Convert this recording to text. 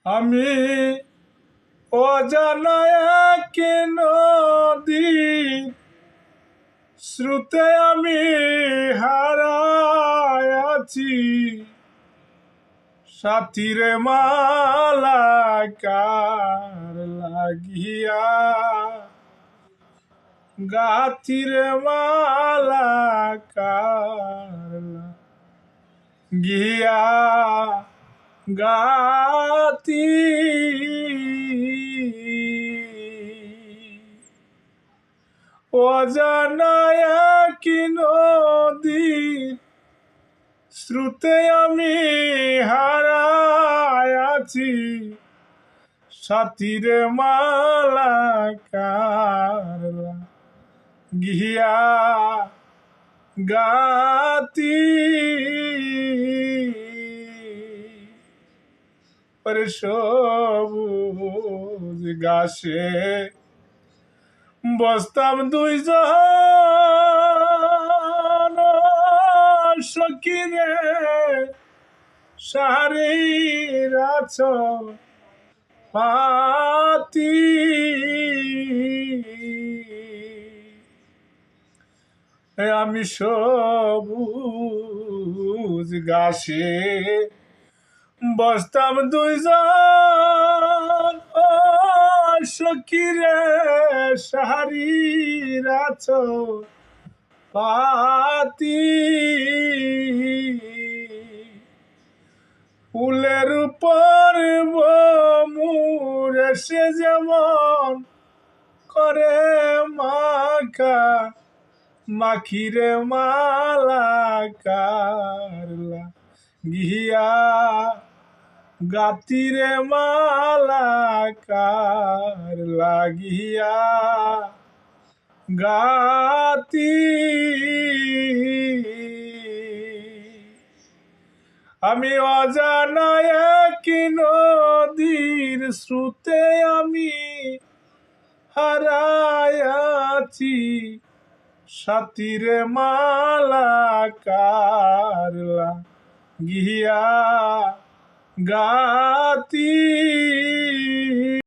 আমি অজানায় কেন নদীর স্রোতে আমি হারায় আছি, সাথীরে মালাকার লাগিয়া, গাথিরে মালাকার গিয়া গাতি। অজানায় কি নদীর স্রোতে আমি হারায় আছি, সাথীরে মালাকার গিয়া গাতি। পরে সবুজ ঘাসে বসতাম দুইজন সখীরে, সারির আছর পাতি। আমি সবুজ ঘাসে বসতাম দুইজন সখীরে, সারির আছর পাতি। ফুলের উপর মোর এসে যেমন করে মাখা মাখিরে মালাকার গিয়া গাতিরে মালাকার লাগিয়া গাতি। আমি অজানায় কি নদীর স্রোতে আমি হারায় আছি, সাথীরে মালাকার গিয়া গাতি।